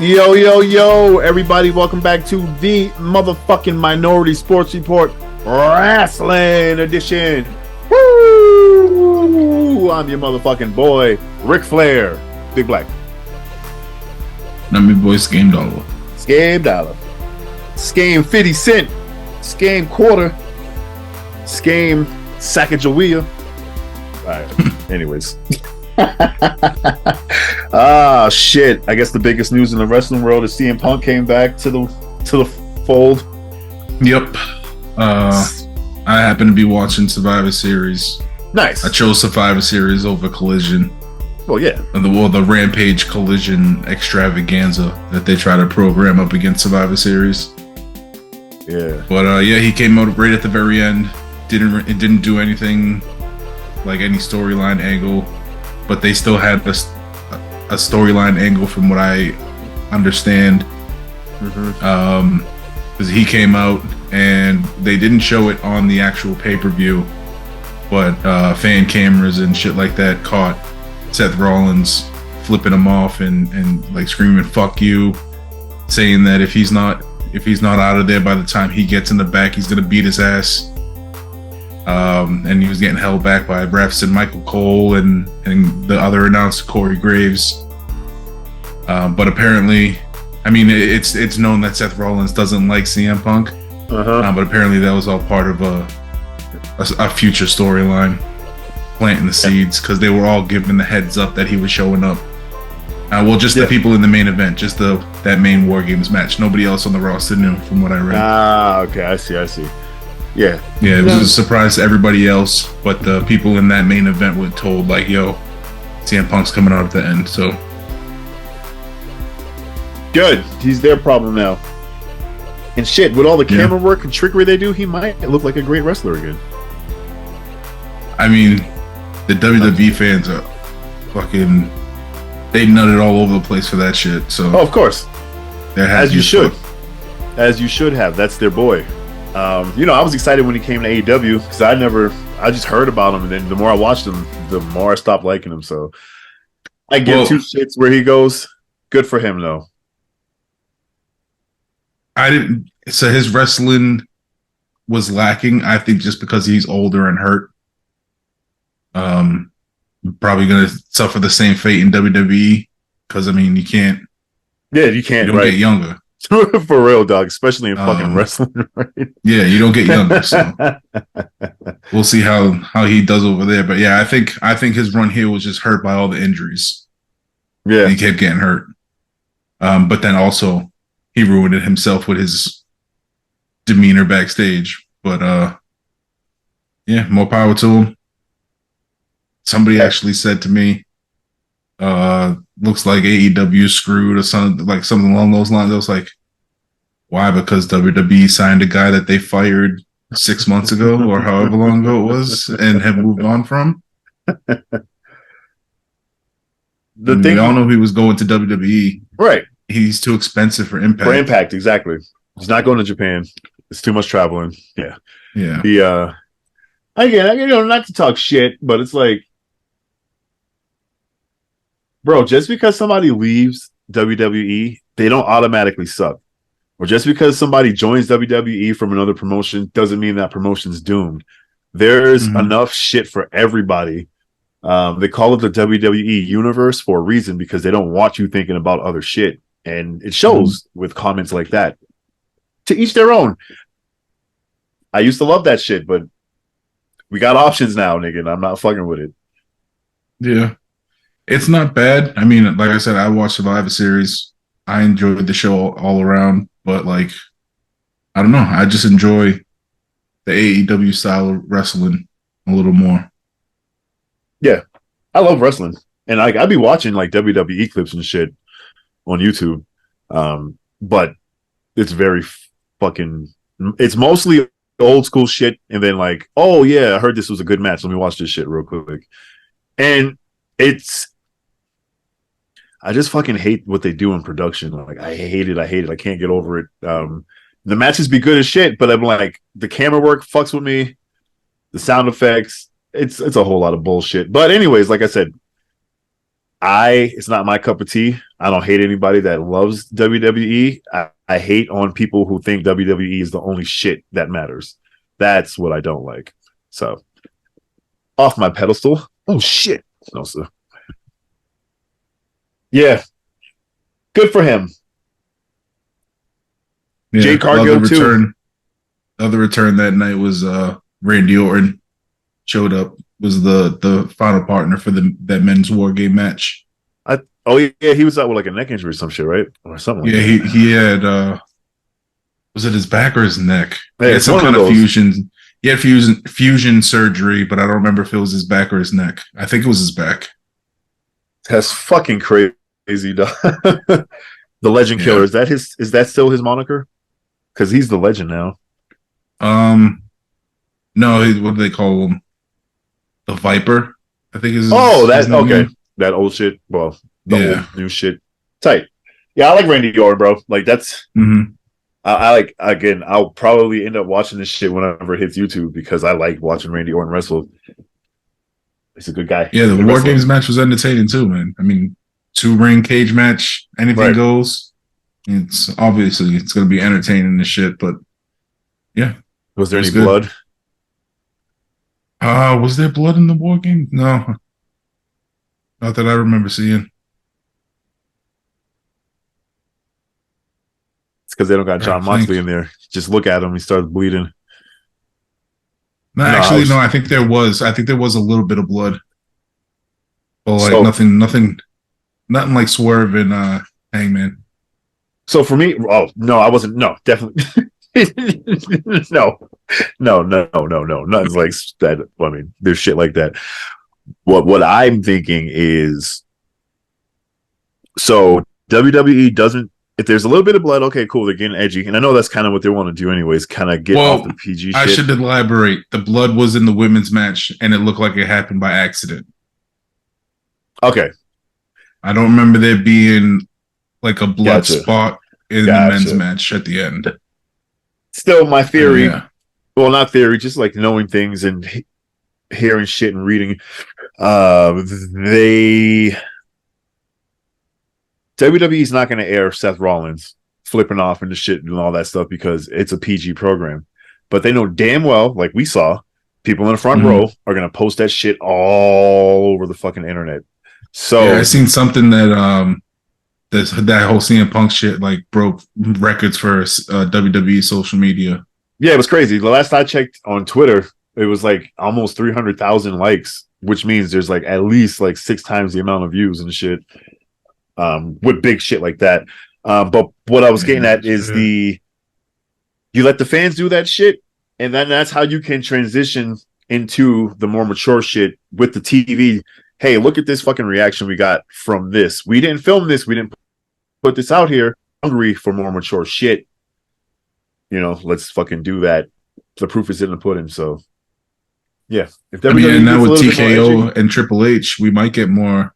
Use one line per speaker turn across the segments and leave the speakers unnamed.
Yo, yo, yo, everybody, welcome back to the motherfucking Minority Sports Report RASSLIN edition. Woo! I'm your motherfucking boy, Ric Flair, Big Black.
I'm your boy, Skame Dollar.
Skame Dollar. Skame 50 Cent. Skame Quarter. Skame Sacagawea. Alright, anyways. Shit. I guess the biggest news in the wrestling world is CM Punk came back to the fold.
Yep. I happen to be watching Survivor Series.
Nice.
I chose Survivor Series over Collision.
Well, yeah.
The Rampage Collision extravaganza that they try to program up against Survivor Series.
Yeah.
But he came out right at the very end. It didn't do anything like any storyline angle, but they still had a storyline angle from what I understand. Because he came out and they didn't show it on the actual pay-per-view, but fan cameras and shit like that caught Seth Rollins flipping him off and like screaming "fuck you," saying that if he's not out of there by the time he gets in the back, he's gonna beat his ass. And he was getting held back by refs and Michael Cole and the other announcer Corey Graves. But apparently, I mean, it's known that Seth Rollins doesn't like CM Punk. But apparently that was all part of a future storyline, planting the seeds, because they were all given the heads up that he was showing up. The people in the main event, just that main War Games match. Nobody else on the roster knew, from what I read.
Okay, I see. Yeah,
it was a surprise to everybody else, but the people in that main event were told, like, yo, CM Punk's coming out at the end, so.
Good. He's their problem now. And shit, with all the camera work and trickery they do, he might look like a great wrestler again.
I mean, the WWE fans are fucking, they nutted all over the place for that shit, so.
Oh, of course. As you should.
Fun.
As you should have. That's their boy. I was excited when he came to AEW because I just heard about him, and then the more I watched him, the more I stopped liking him. So I give two shits where he goes. Good for him, though.
So his wrestling was lacking, I think, just because he's older and hurt. Probably going to suffer the same fate in WWE because, I mean, you can't.
Yeah, you can't.
You don't get younger.
For real, dog, especially in fucking wrestling, right?
Yeah, you don't get younger, so we'll see how he does over there. But yeah, I think his run here was just hurt by all the injuries.
Yeah,
and he kept getting hurt. But then also he ruined it himself with his demeanor backstage. But more power to him. Somebody actually said to me, looks like AEW screwed or something along those lines. I was like, why? Because WWE signed a guy that they fired 6 months ago or however long ago it was and have moved on from. We all know he was going to WWE.
Right.
He's too expensive for Impact.
For Impact, exactly. He's not going to Japan. It's too much traveling. Yeah.
Yeah.
Again, not to talk shit, but it's like, bro, just because somebody leaves WWE, they don't automatically suck. Or just because somebody joins WWE from another promotion doesn't mean that promotion's doomed. There's enough shit for everybody. They call it the WWE universe for a reason, because they don't want you thinking about other shit. And it shows with comments like that. To each their own. I used to love that shit, but we got options now, nigga, and I'm not fucking with it.
Yeah. It's not bad. I mean, like I said, I watched Survivor Series. I enjoyed the show all around, but like, I don't know. I just enjoy the AEW style of wrestling a little more.
Yeah, I love wrestling, and I'd be watching like WWE clips and shit on YouTube. But it's very fucking. It's mostly old school shit, and then like, oh yeah, I heard this was a good match. Let me watch this shit real quick, and I just fucking hate what they do in production. Like, I hate it. I can't get over it. The matches be good as shit, but I'm like, the camera work fucks with me. The sound effects, it's a whole lot of bullshit. But anyways, like I said, It's not my cup of tea. I don't hate anybody that loves WWE. I hate on people who think WWE is the only shit that matters. That's what I don't like. So off my pedestal. Oh shit. No, sir. Yeah. Good for him.
Yeah,
Jade Cargill too.
The other return that night was Randy Orton showed up, was the final partner for that men's war game match.
Oh yeah, he was out with like a neck injury or some shit, right? Or something like
that. He had was it his back or his neck?
Hey,
he had some kind of fusion. He had fusion surgery, but I don't remember if it was his back or his neck. I think it was his back.
That's fucking crazy, dog. The Legend Killer. Is that still his moniker? Because he's the legend now.
No, what do they call him? The Viper, I think is.
That's okay. That old shit. Well, the old new shit. Tight. Yeah, I like Randy Orton, bro. Like that's.
Mm-hmm.
I like, again. I'll probably end up watching this shit whenever it hits YouTube because I like watching Randy Orton wrestle. He's a good guy.
Yeah, the War Games match was entertaining too, man. I mean, 2-ring cage match, anything goes. It's obviously it's going to be entertaining and shit, but yeah.
Was there any blood?
Was there blood in the War Game? No, not that I remember seeing.
It's because they don't got John Moxley in there. Just look at him; he starts bleeding.
No, actually, no. I think there was. I think there was a little bit of blood, but like nothing like Swerve and Hangman.
So for me, I wasn't. No, definitely. no, nothing's like that. I mean, there's shit like that. What I'm thinking is, so WWE doesn't. If there's a little bit of blood, okay, cool, they're getting edgy, and I know that's kind of what they want to do, anyways. Kind of get off the PG.
I should elaborate. The blood was in the women's match, and it looked like it happened by accident.
Okay,
I don't remember there being like a blood spot in the men's match at the end.
Still, my theory, well, not theory, just like knowing things and hearing shit and reading. WWE's not going to air Seth Rollins flipping off into shit and all that stuff because it's a PG program. But they know damn well, like we saw, people in the front row are going to post that shit all over the fucking internet. So
I seen something that that whole CM Punk shit like broke records for WWE social media.
Yeah, it was crazy. The last I checked on Twitter, it was like almost 300,000 likes, which means there's like at least like 6 times the amount of views and shit. With big shit like that. But what I was getting at is you let the fans do that shit, and then that's how you can transition into the more mature shit with the TV. Hey, look at this fucking reaction we got from this. We didn't film this. We didn't put this out here. Hungry for more mature shit. You know, let's fucking do that. The proof is in the pudding. So, yeah. If
and now with TKO and Triple H, we might get more.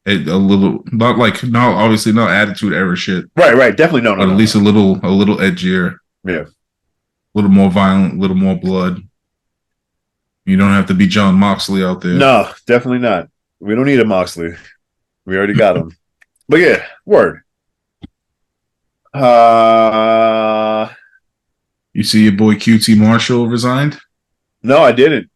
A little, obviously not attitude era shit.
Right. Definitely no.
But at least a little edgier.
Yeah.
A little more violent, a little more blood. You don't have to be John Moxley out there.
No, definitely not. We don't need a Moxley. We already got him. But yeah, word.
You see your boy QT Marshall resigned?
No, I didn't.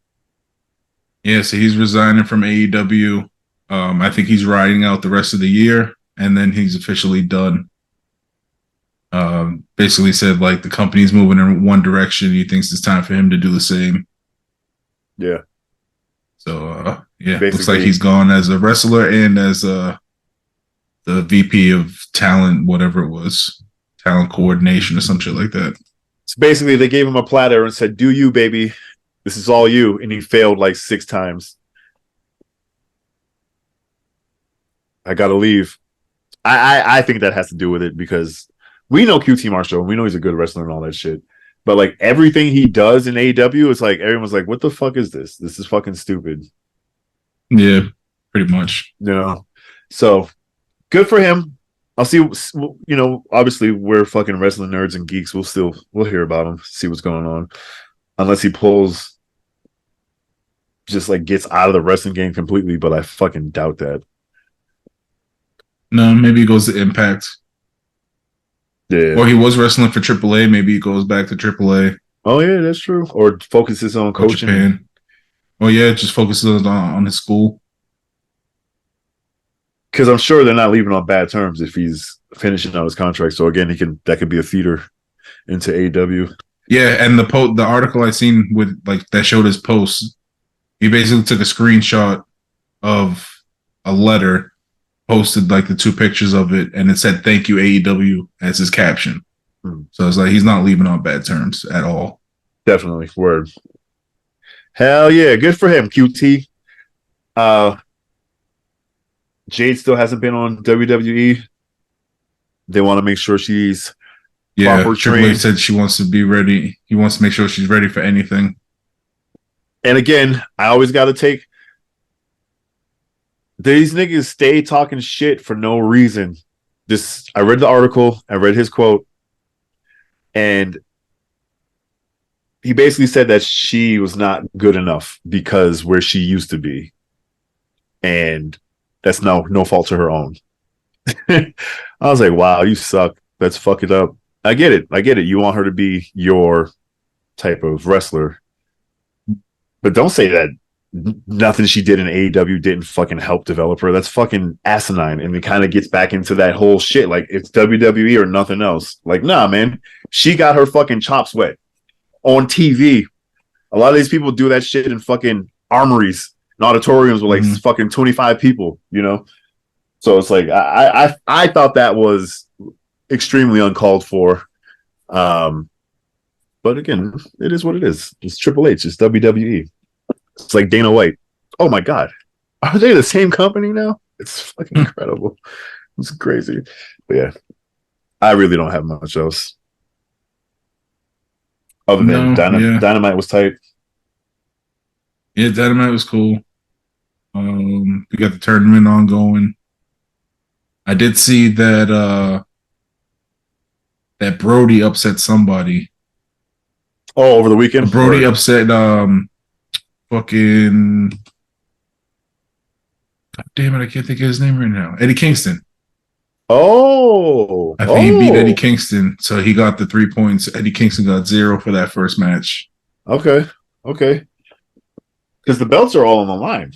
Yeah, so he's resigning from AEW. I think he's riding out the rest of the year, and then he's officially done. Basically said like the company's moving in one direction. He thinks it's time for him to do the same.
Yeah.
So looks like he's gone as a wrestler and as the VP of talent, whatever it was, talent coordination or some shit like that.
So basically, they gave him a platter and said, "Do you, baby? This is all you." And he failed like 6 times. I gotta leave. I think that has to do with it because we know QT Marshall. We know he's a good wrestler and all that shit. But like everything he does in AEW, it's like everyone's like, "What the fuck is this? This is fucking stupid."
Yeah, pretty much.
You know, so good for him. I'll see. You know, obviously we're fucking wrestling nerds and geeks. We'll hear about him, see what's going on, unless he pulls, just like gets out of the wrestling game completely. But I fucking doubt that.
No, maybe he goes to Impact.
Yeah.
Or he was wrestling for AAA. Maybe he goes back to AAA.
Oh yeah, that's true. Or focuses on
Or
coaching.
Japan. Oh yeah, just focuses on his school.
Because I'm sure they're not leaving on bad terms if he's finishing out his contract. So again, that could be a feeder into AEW.
Yeah, and the article I seen with like that showed his post. He basically took a screenshot of a letter, posted like the two pictures of it, and it said "Thank you AEW" as his caption. So it's like he's not leaving on bad terms at all.
Definitely, word. Hell yeah, good for him, QT. Jade still hasn't been on WWE. They want to make sure she's proper
Triple H
trained.
said she wants to be ready. He wants to make sure she's ready for anything.
And again, I always got to take these niggas stay talking shit for no reason. I read the article, I read his quote, and he basically said that she was not good enough because where she used to be. And that's no fault to her own. I was like, wow, you suck. Let's fuck it up. I get it. You want her to be your type of wrestler. But don't say that nothing she did in AEW didn't fucking help develop her. That's fucking asinine. And it kind of gets back into that whole shit. Like, it's WWE or nothing else. Like, nah, man. She got her fucking chops wet on TV. A lot of these people do that shit in fucking armories and auditoriums with like fucking 25 people, you know? So it's like, I thought that was extremely uncalled for. But again, it is what it is. It's Triple H. It's WWE. It's like Dana White. Oh my God. Are they the same company now? It's fucking incredible. It's crazy. But yeah, I really don't have much else. Other than Dynamite was tight.
Yeah, Dynamite was cool. We got the tournament ongoing. I did see that that Brody upset somebody.
Oh, over the weekend?
Brody upset fucking God damn it, I can't think of his name right now. Eddie Kingston.
Oh.
I think he beat Eddie Kingston, so he got the 3 points. Eddie Kingston got 0 for that first match.
Okay. Because the belts are all on the line.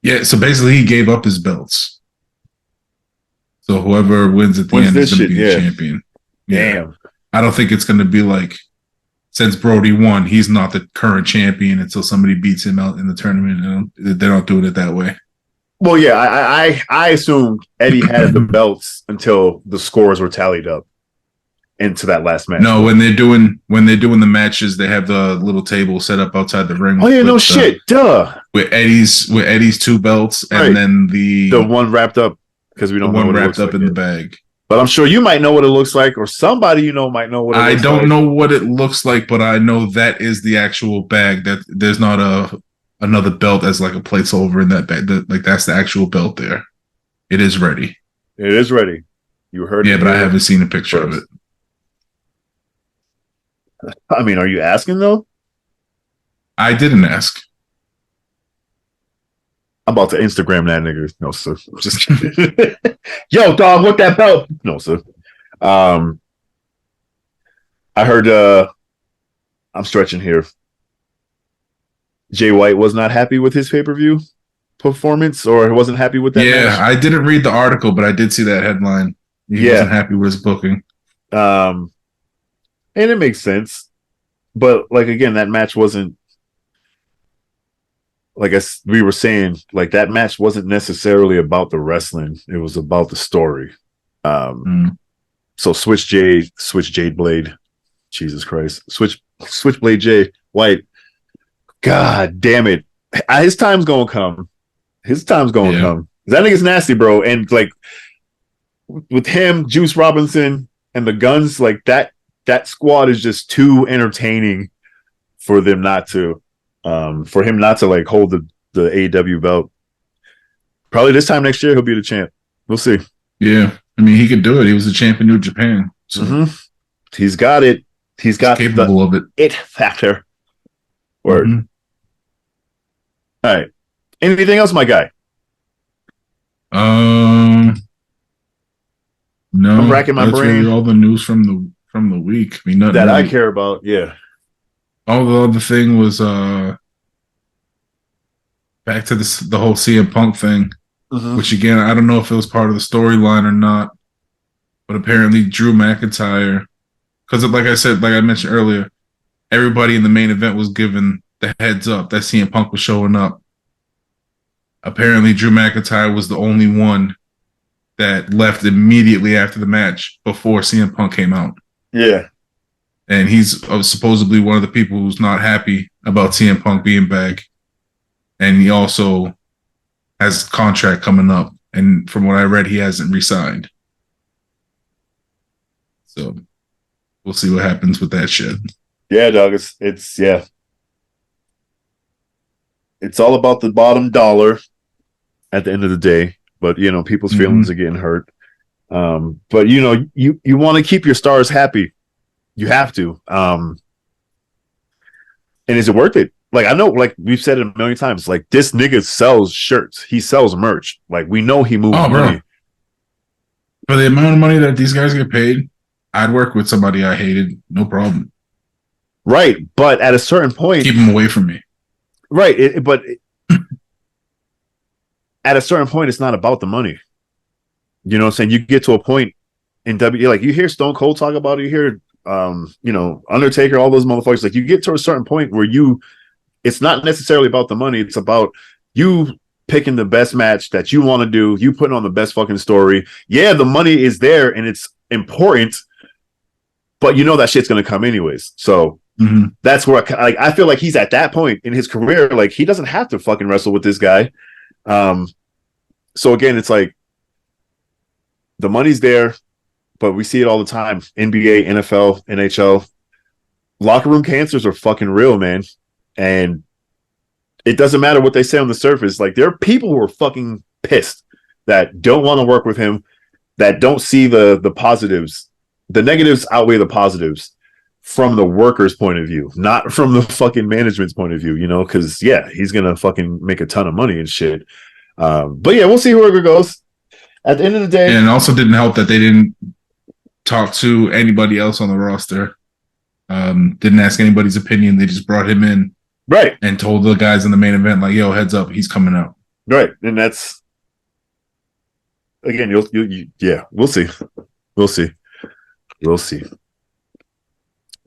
Yeah, so basically he gave up his belts. So whoever wins at the end is going to be the champion. Yeah.
Damn.
I don't think it's going to be like, since Brody won, he's not the current champion until somebody beats him out in the tournament. They don't do it that way.
Well, yeah, I assumed Eddie had the belts until the scores were tallied up into that last match.
No, when they're doing the matches, they have the little table set up outside the ring.
Oh yeah, no shit, duh.
With Eddie's 2 belts, and
right.
then the
one wrapped up because we don't know what
wrapped
it looks
up
like
in
yet.
the bag.
But I'm sure you might know what it looks like, or somebody you know might know what it looks like.
I don't know what it looks like, but I know that is the actual bag. That there's not another belt as like a placeholder in that bag. That's the actual belt there. It is ready.
It is ready. You heard it.
Yeah, but I haven't seen a picture of it.
I mean, are you asking though?
I didn't ask.
I'm about to Instagram that nigga. No, sir. Just kidding. Yo, dog, what that belt? No, sir. I heard I'm stretching here. Jay White was not happy with his pay-per-view performance, or wasn't happy with that match.
I didn't read the article, but I did see that headline. He wasn't happy with his booking.
And it makes sense. But like again, that match wasn't, like we were saying, like that match wasn't necessarily about the wrestling. It was about the story. So Switchblade Blade. Jesus Christ. Switchblade Jay White. God damn it. His time's gonna come. Come. That nigga's nasty, bro. And like with him, Juice Robinson, and the Guns, like that squad is just too entertaining for them not to for him not to like hold the AEW belt. Probably this time next year he'll be the champ. We'll see.
Yeah. I mean, he could do it. He was the champ in New Japan. So
he's got it. He's
capable of
it factor. Word. All right. Anything else, my guy?
No,
I'm racking my
that's
brain.
really all the news from the week. I mean, nothing
that
really,
I care about. Yeah.
all the other thing was back to the whole CM Punk thing, which again, I don't know if it was part of the storyline or not, but apparently Drew McIntyre, because like I said, like I mentioned earlier, everybody in the main event was given the heads up that CM Punk was showing up. Apparently Drew McIntyre was the only one that left immediately after the match before CM Punk came out.
Yeah.
And he's supposedly one of the people who's not happy about CM Punk being back. And he also has a contract coming up. And from what I read, he hasn't re-signed. So we'll see what happens with that shit.
Yeah, dog. It's yeah. It's all about the bottom dollar at the end of the day. But you know, people's feelings are getting hurt. But you know, you want to keep your stars happy. You have to. And is it worth it? Like, I know, like we've said it a million times, like this nigga sells shirts. He sells merch. Like, we know he moves money.
For the amount of money that these guys get paid, I'd work with somebody I hated. No problem.
Right. But at a certain point,
keep them away from me.
Right. But at a certain point, it's not about the money. You know what I'm saying? You get to a point in like you hear Stone Cold talk about it, you hear you know, Undertaker, all those motherfuckers, like you get to a certain point where it's not necessarily about the money, it's about you picking the best match that you want to do, you putting on the best fucking story. Yeah, the money is there and it's important, but you know that shit's gonna come anyways. So that's where I feel like he's at that point in his career, like he doesn't have to fucking wrestle with this guy. So again, it's like the money's there, but we see it all the time. NBA, NFL, NHL. Locker room cancers are fucking real, man. And it doesn't matter what they say on the surface. Like, there are people who are fucking pissed that don't want to work with him, that don't see the positives. The negatives outweigh the positives from the worker's point of view, not from the fucking management's point of view, you know? Because, yeah, he's going to fucking make a ton of money and shit. But, yeah, we'll see whoever goes. At the end of the day.
And it also didn't help that they didn't talk to anybody else on the roster. Didn't ask anybody's opinion. They just brought him in.
Right.
And told the guys in the main event, like, yo, heads up, he's coming out.
Right. And that's, again, yeah, we'll see. We'll see. We'll see.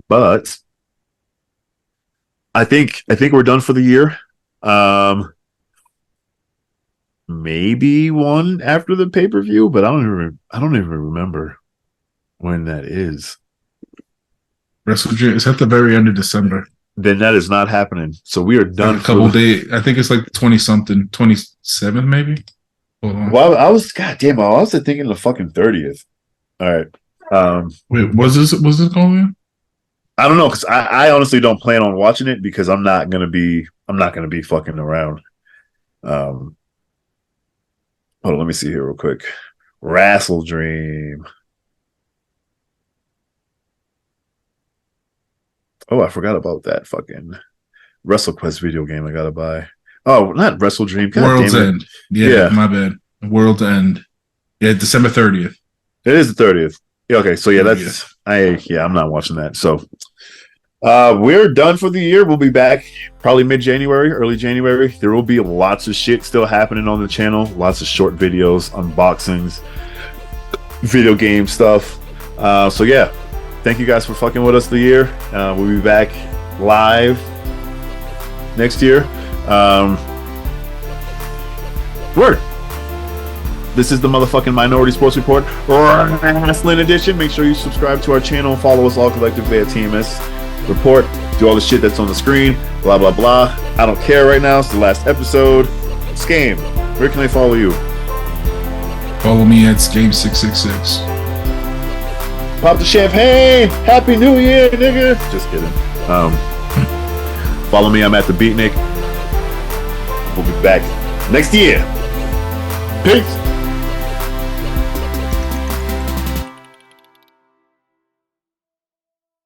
But I think we're done for the year. Maybe one after the pay-per-view, but I don't even remember when that is.
WrestleDream is at the very end of December.
Then that is not happening. So we are done.
A couple days. I think it's like 20-something, 27th maybe. Hold on.
Well, I was thinking the fucking 30th. All right.
Wait, was this going?
I don't know, because I honestly don't plan on watching it because I'm not gonna be fucking around. Hold on, let me see here real quick. RASSLIN. Oh, I forgot about that fucking WrestleQuest video game I gotta buy. Oh, not WrestleDream.
World's End. Yeah, my bad. World's End. Yeah, December 30th.
It is the 30th. Yeah, okay, so yeah, I'm not watching that. So we're done for the year. We'll be back probably mid-January, early January. There will be lots of shit still happening on the channel. Lots of short videos, unboxings, video game stuff. So yeah, thank you guys for fucking with us the year. We'll be back live next year. Word. This is the motherfucking Minority Sports Report, RASSLIN edition. Make sure you subscribe to our channel. Follow us all collectively at TMS Report. Do all the shit that's on the screen. Blah, blah, blah. I don't care right now. It's the last episode. Scam, where can I follow you?
Follow me at Scam666.
Pop the champagne. Happy New Year, nigga. Just kidding. Follow me. I'm at the Beatnik. We'll be back next year. Peace.